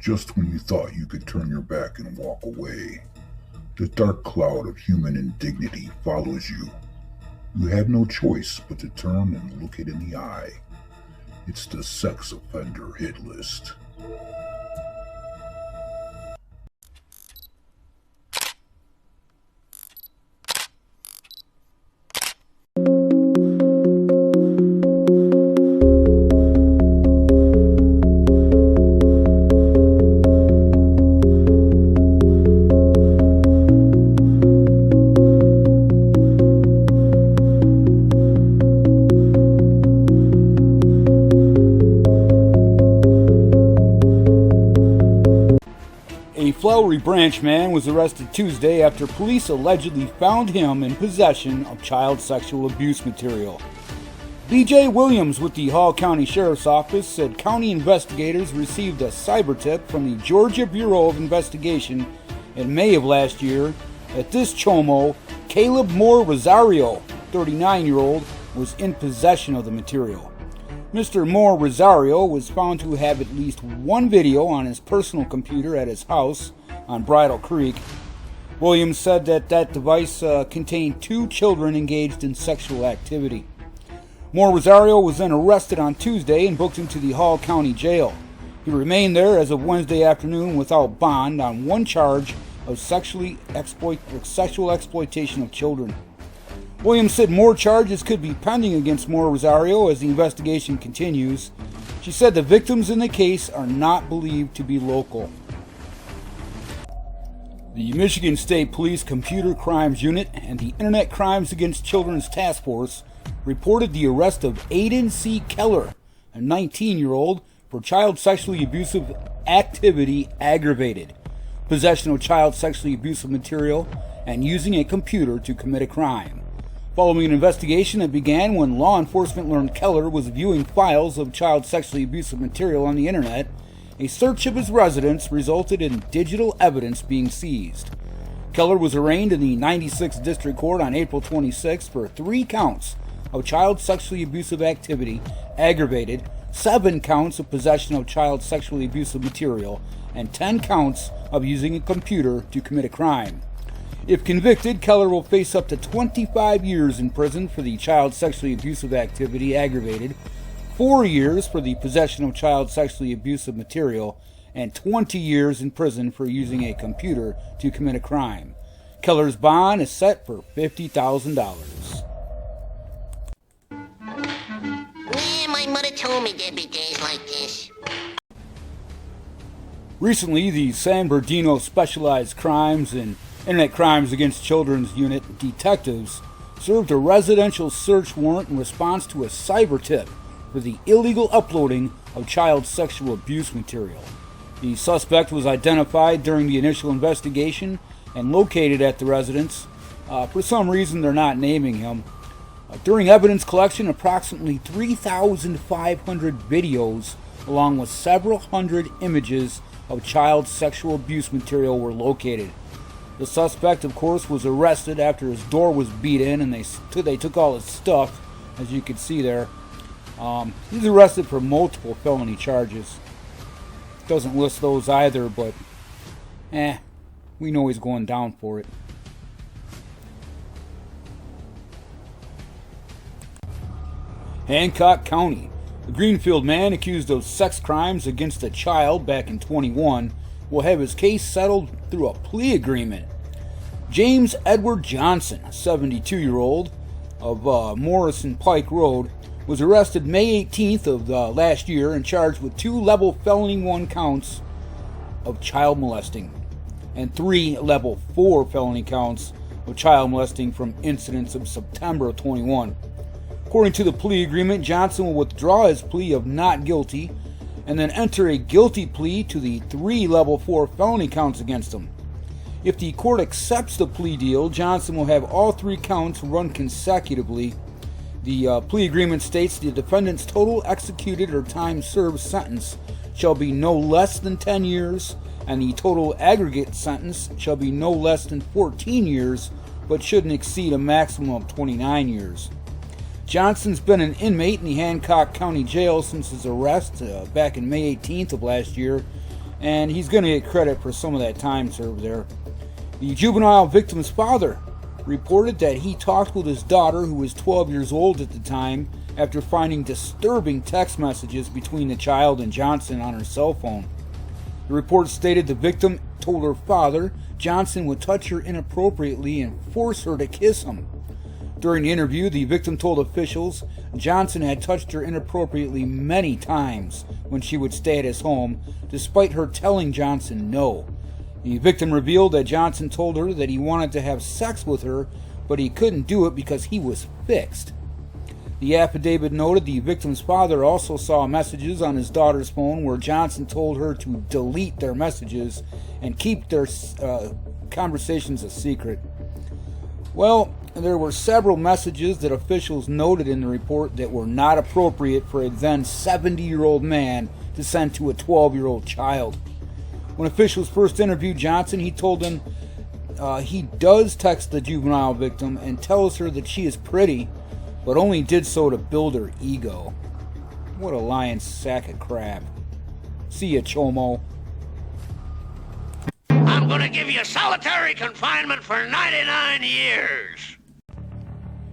Just when you thought you could turn your back and walk away, the dark cloud of human indignity follows you. You have no choice but to turn and look it in the eye. It's the sex offender hit list. A Flowery Branch man was arrested Tuesday after police allegedly found him in possession of child sexual abuse material. B.J. Williams with the Hall County Sheriff's Office said county investigators received a cyber tip from the Georgia Bureau of Investigation in May of last year that this chomo, Caleb Moore Rosario, 39-year-old, was in possession of the material. Mr. Moore Rosario was found to have at least one video on his personal computer at his house on Bridle Creek. Williams said that device contained 2 children engaged in sexual activity. Moore Rosario was then arrested on Tuesday and booked into the Hall County Jail. He remained there as of Wednesday afternoon without bond on one charge of sexual exploitation of children. Williams said more charges could be pending against Moore Rosario as the investigation continues. She said the victims in the case are not believed to be local. The Michigan State Police Computer Crimes Unit and the Internet Crimes Against Children's Task Force reported the arrest of Aiden C. Keller, a 19-year-old, for child sexually abusive activity aggravated, possession of child sexually abusive material, and using a computer to commit a crime. Following an investigation that began when law enforcement learned Keller was viewing files of child sexually abusive material on the internet, a search of his residence resulted in digital evidence being seized. Keller was arraigned in the 96th District Court on April 26 for 3 counts of child sexually abusive activity aggravated, 7 counts of possession of child sexually abusive material, and 10 counts of using a computer to commit a crime. If convicted, Keller will face up to 25 years in prison for the child sexually abusive activity aggravated, 4 years for the possession of child sexually abusive material, and 20 years in prison for using a computer to commit a crime. Keller's bond is set for $50,000. My mother told me there'd be days like this. Recently, the San Bernardino Specialized Crimes and Internet Crimes Against Children's Unit detectives served a residential search warrant in response to a cyber tip for the illegal uploading of child sexual abuse material. The suspect was identified during the initial investigation and located at the residence. For some reason, they're not naming him. During evidence collection, approximately 3,500 videos, along with several hundred images of child sexual abuse material, were located. The suspect, of course, was arrested after his door was beat in, and they took all his stuff, as you can see there. He's arrested for multiple felony charges. Doesn't list those either, but we know he's going down for it. Hancock County. The Greenfield man accused of sex crimes against a child back in 21 will have his case settled through a plea agreement. James Edward Johnson, a 72-year-old of Morrison Pike Road, was arrested May 18th of last year and charged with 2 level felony 1 counts of child molesting and 3 level 4 felony counts of child molesting from incidents of September of 21. According to the plea agreement, Johnson will withdraw his plea of not guilty and then enter a guilty plea to the 3 level 4 felony counts against him. If the court accepts the plea deal, Johnson will have all 3 counts run consecutively. The plea agreement states the defendant's total executed or time served sentence shall be no less than 10 years, and the total aggregate sentence shall be no less than 14 years, but shouldn't exceed a maximum of 29 years. Johnson's been an inmate in the Hancock County Jail since his arrest back in May 18th of last year. and he's going to get credit for some of that time served there. The juvenile victim's father reported that he talked with his daughter, who was 12 years old at the time, after finding disturbing text messages between the child and Johnson on her cell phone. The report stated the victim told her father Johnson would touch her inappropriately and force her to kiss him. During the interview, the victim told officials Johnson had touched her inappropriately many times when she would stay at his home, despite her telling Johnson no. The victim revealed that Johnson told her that he wanted to have sex with her, but he couldn't do it because he was fixed. The affidavit noted the victim's father also saw messages on his daughter's phone where Johnson told her to delete their messages and keep their conversations a secret. Well, there were several messages that officials noted in the report that were not appropriate for a then 70-year-old man to send to a 12-year-old child. When officials first interviewed Johnson, he told them he does text the juvenile victim and tells her that she is pretty, but only did so to build her ego. What a lying sack of crap. See ya, Chomo. I'm gonna give you solitary confinement for 99 years.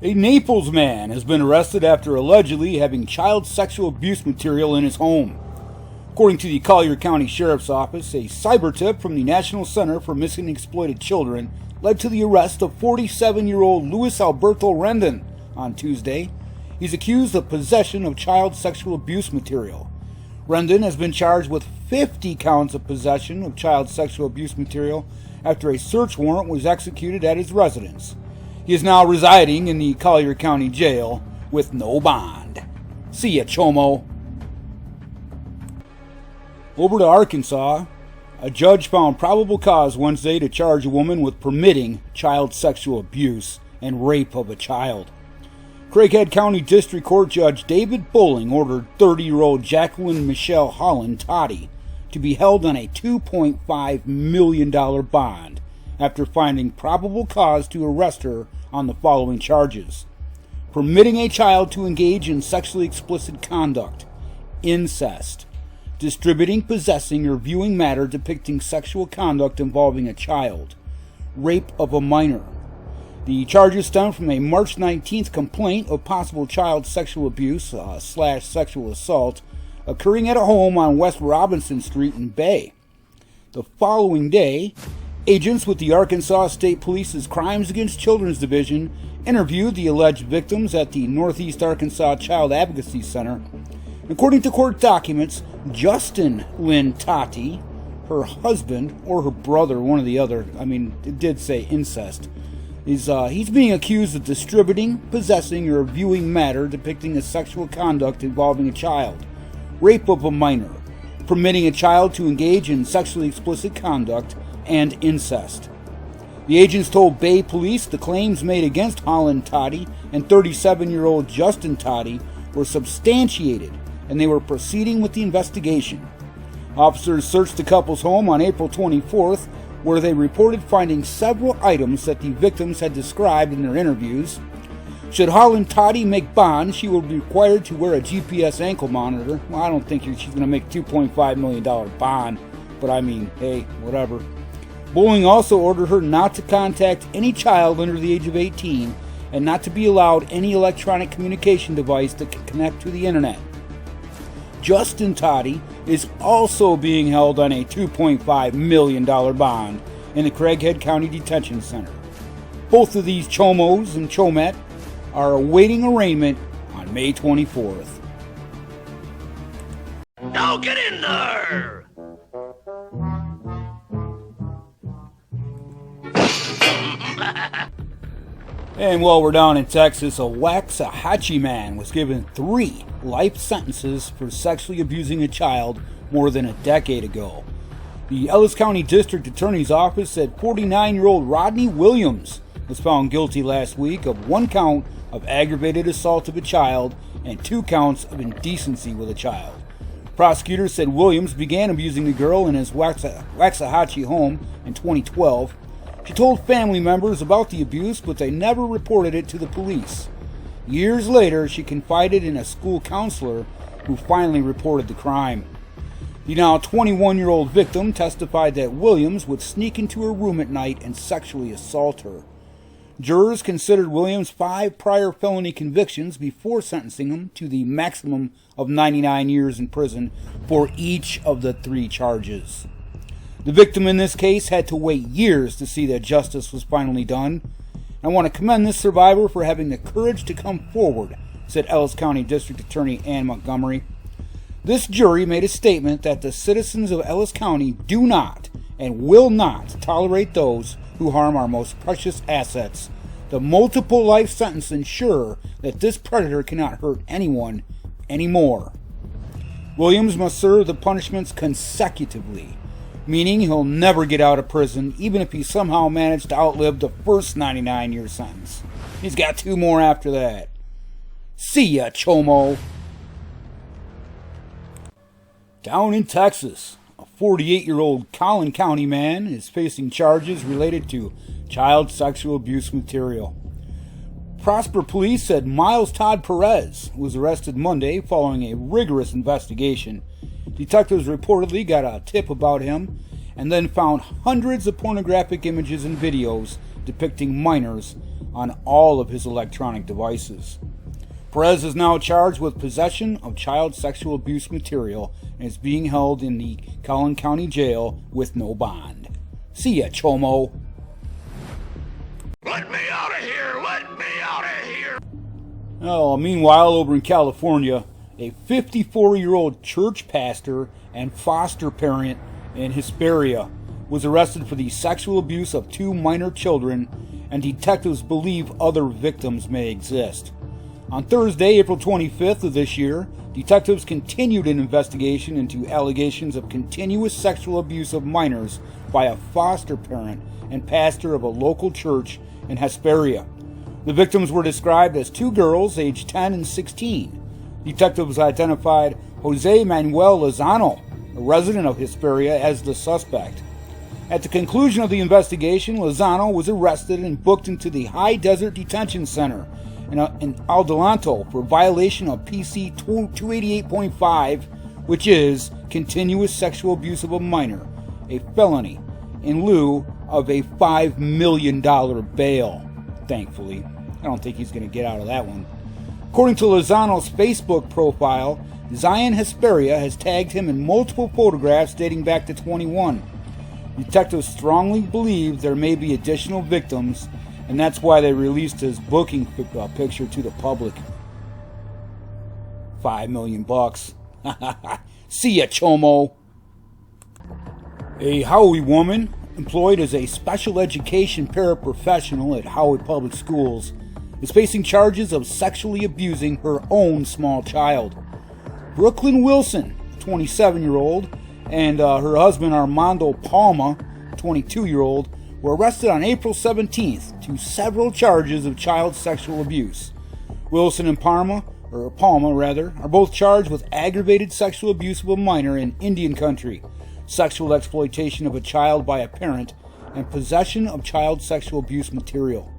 A Naples man has been arrested after allegedly having child sexual abuse material in his home. According to the Collier County Sheriff's Office, a cyber tip from the National Center for Missing and Exploited Children led to the arrest of 47-year-old Luis Alberto Rendon on Tuesday. He's accused of possession of child sexual abuse material. Rendon has been charged with 50 counts of possession of child sexual abuse material after a search warrant was executed at his residence. He is now residing in the Collier County Jail with no bond. See ya, Chomo. Over to Arkansas, a judge found probable cause Wednesday to charge a woman with permitting child sexual abuse and rape of a child. Craighead County District Court Judge David Bowling ordered 30-year-old Jacqueline Michelle Holland Toddy to be held on a $2.5 million bond after finding probable cause to arrest her on the following charges: permitting a child to engage in sexually explicit conduct, incest, distributing, possessing, or viewing matter depicting sexual conduct involving a child, rape of a minor. The charges stem from a March 19th complaint of possible child sexual abuse / sexual assault occurring at a home on West Robinson Street in Bay. The following day, agents with the Arkansas State Police's Crimes Against Children's Division interviewed the alleged victims at the Northeast Arkansas Child Advocacy Center. According to court documents, Justin Lynn Tati, her husband, or her brother, one or the other, it did say incest, he's being accused of distributing, possessing, or viewing matter depicting a sexual conduct involving a child, rape of a minor, permitting a child to engage in sexually explicit conduct, and incest. The agents told Bay Police the claims made against Holland Toddy and 37-year-old Justin Toddy were substantiated, and they were proceeding with the investigation. Officers searched the couple's home on April 24th, where they reported finding several items that the victims had described in their interviews. Should Holland Toddy make bond, she will be required to wear a GPS ankle monitor. Well, I don't think she's going to make $2.5 million bond, but hey, whatever. Bowling also ordered her not to contact any child under the age of 18 and not to be allowed any electronic communication device that can connect to the internet. Justin Toddy is also being held on a $2.5 million bond in the Craighead County Detention Center. Both of these Chomos and Chomet are awaiting arraignment on May 24th. Now get in there! And while we're down in Texas, a Waxahachie man was given 3 life sentences for sexually abusing a child more than a decade ago. The Ellis County District Attorney's Office said 49-year-old Rodney Williams was found guilty last week of 1 count of aggravated assault of a child and 2 counts of indecency with a child. Prosecutors said Williams began abusing the girl in his Waxahachie home in 2012. She told family members about the abuse, but they never reported it to the police. Years later, she confided in a school counselor who finally reported the crime. The now 21-year-old victim testified that Williams would sneak into her room at night and sexually assault her. Jurors considered Williams' 5 prior felony convictions before sentencing him to the maximum of 99 years in prison for each of the 3 charges. The victim in this case had to wait years to see that justice was finally done. I want to commend this survivor for having the courage to come forward, said Ellis County District Attorney Ann Montgomery. This jury made a statement that the citizens of Ellis County do not and will not tolerate those who harm our most precious assets. The multiple life sentence ensure that this predator cannot hurt anyone anymore. Williams must serve the punishments consecutively, meaning he'll never get out of prison even if he somehow managed to outlive the first 99-year sentence. He's got 2 more after that. See ya, Chomo. Down in Texas, a 48-year-old Collin County man is facing charges related to child sexual abuse material. Prosper police said Miles Todd Perez was arrested Monday following a rigorous investigation. Detectives reportedly got a tip about him and then found hundreds of pornographic images and videos depicting minors on all of his electronic devices. Perez is now charged with possession of child sexual abuse material and is being held in the Collin County Jail with no bond. See ya, Chomo. Let me out of here! Let me out of here! Oh, meanwhile, over in California, a 54-year-old church pastor and foster parent in Hesperia was arrested for the sexual abuse of 2 minor children, and detectives believe other victims may exist. On Thursday, April 25th of this year, detectives continued an investigation into allegations of continuous sexual abuse of minors by a foster parent and pastor of a local church in Hesperia. The victims were described as 2 girls aged 10 and 16. Detectives identified Jose Manuel Lozano, a resident of Hesperia, as the suspect. At the conclusion of the investigation, Lozano was arrested and booked into the High Desert Detention Center in Adelanto for violation of PC 288.5, which is continuous sexual abuse of a minor, a felony, in lieu of a $5 million bail. Thankfully, I don't think he's going to get out of that one. According to Lozano's Facebook profile, Zion Hesperia has tagged him in multiple photographs dating back to 21. Detectives strongly believe there may be additional victims, and that's why they released his booking picture to the public. $5 million. See ya, Chomo. A Howey woman employed as a special education paraprofessional at Howey Public Schools is facing charges of sexually abusing her own small child. Brooklyn Wilson, 27-year-old, and her husband Armando Palma, 22-year-old, were arrested on April 17th to several charges of child sexual abuse. Wilson and Palma are both charged with aggravated sexual abuse of a minor in Indian country, sexual exploitation of a child by a parent, and possession of child sexual abuse material.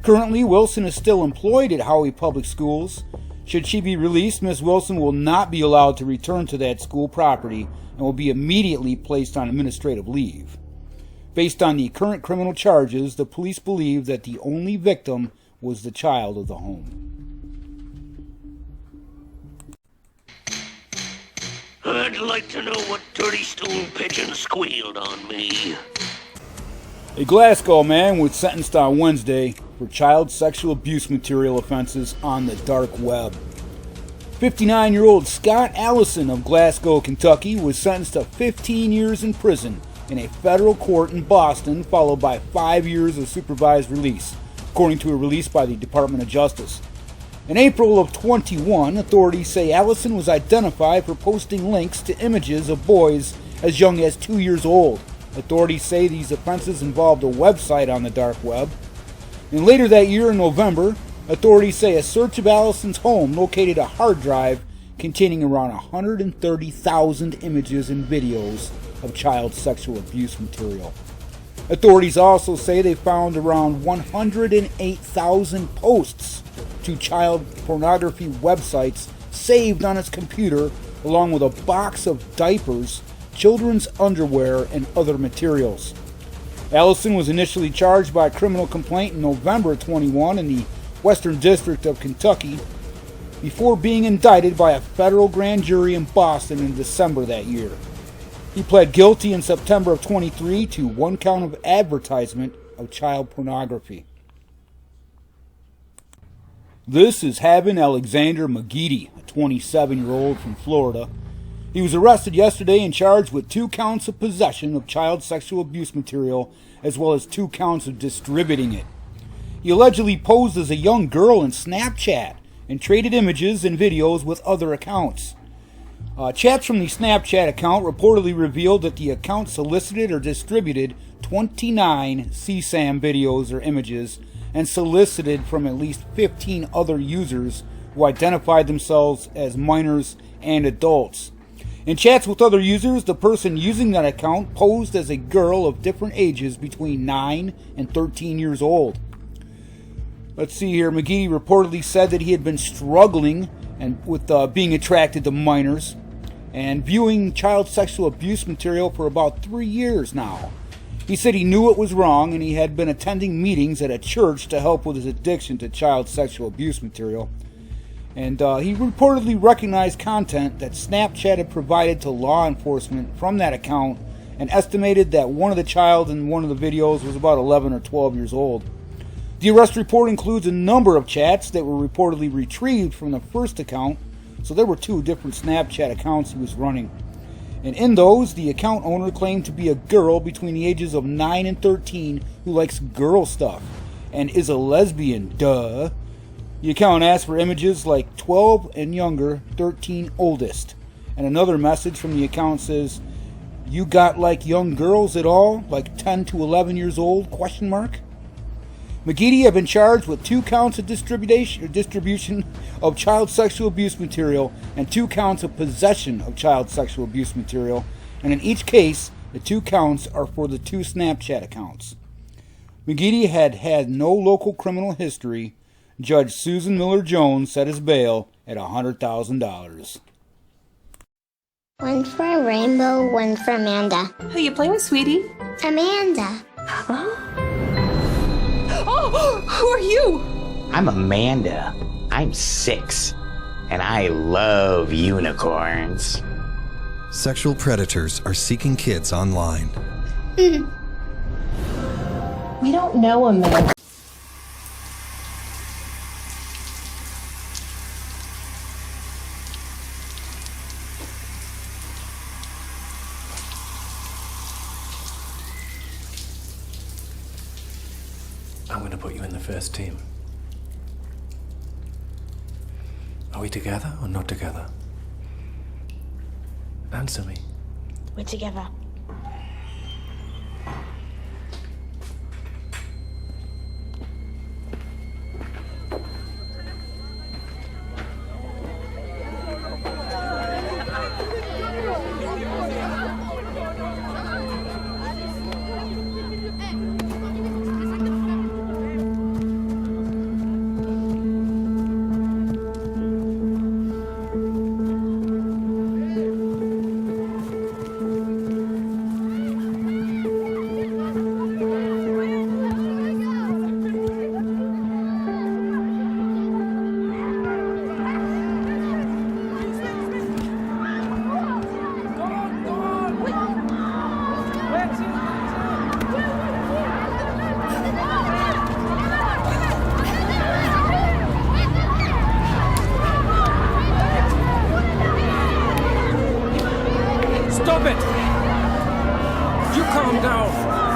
Currently, Wilson is still employed at Howey Public Schools. Should she be released, Ms. Wilson will not be allowed to return to that school property and will be immediately placed on administrative leave. Based on the current criminal charges, the police believe that the only victim was the child of the home. I'd like to know what dirty stool pigeon squealed on me. A Glasgow man was sentenced on Wednesday for child sexual abuse material offenses on the dark web. 59-year-old Scott Allison of Glasgow, Kentucky, was sentenced to 15 years in prison in a federal court in Boston, followed by 5 years of supervised release, according to a release by the Department of Justice. In April of 21, authorities say Allison was identified for posting links to images of boys as young as 2 years old. Authorities say these offenses involved a website on the dark web. And later that year in November, authorities say a search of Allison's home located a hard drive containing around 130,000 images and videos of child sexual abuse material. Authorities also say they found around 108,000 posts to child pornography websites saved on his computer along with a box of diapers, children's underwear, and other materials. Allison was initially charged by a criminal complaint in November 21 in the Western District of Kentucky before being indicted by a federal grand jury in Boston in December that year. He pled guilty in September of 23 to one count of advertisement of child pornography. This is Haben Alexander McGeady, a 27-year-old from Florida. He was arrested yesterday and charged with 2 counts of possession of child sexual abuse material, as well as 2 counts of distributing it. He allegedly posed as a young girl in Snapchat and traded images and videos with other accounts. Chats from the Snapchat account reportedly revealed that the account solicited or distributed 29 CSAM videos or images and solicited from at least 15 other users who identified themselves as minors and adults. In chats with other users, the person using that account posed as a girl of different ages between 9 and 13 years old. Let's see here. McGee reportedly said that he had been struggling with being attracted to minors and viewing child sexual abuse material for about 3 years now. He said he knew it was wrong and he had been attending meetings at a church to help with his addiction to child sexual abuse material. And he reportedly recognized content that Snapchat had provided to law enforcement from that account and estimated that one of the child in one of the videos was about 11 or 12 years old. The arrest report includes a number of chats that were reportedly retrieved from the first account, so there were 2 different Snapchat accounts he was running. And in those, the account owner claimed to be a girl between the ages of 9 and 13 who likes girl stuff and is a lesbian, duh. The account asked for images like 12 and younger, 13 oldest. And another message from the account says, "You got like young girls at all? Like 10 to 11 years old? Question mark." McGeady had been charged with 2 counts of distribution of child sexual abuse material and 2 counts of possession of child sexual abuse material. And in each case, the 2 counts are for the 2 Snapchat accounts. McGeady had had no local criminal history. Judge Susan Miller Jones set his bail at $100,000. One for a rainbow, one for Amanda. Who you playing with, sweetie? Amanda. Oh, who are you? I'm Amanda. I'm 6. And I love unicorns. Sexual predators are seeking kids online. We don't know Amanda. I'm going to put you in the first team. Are we together or not together? Answer me. We're together. Stop it! You calm down!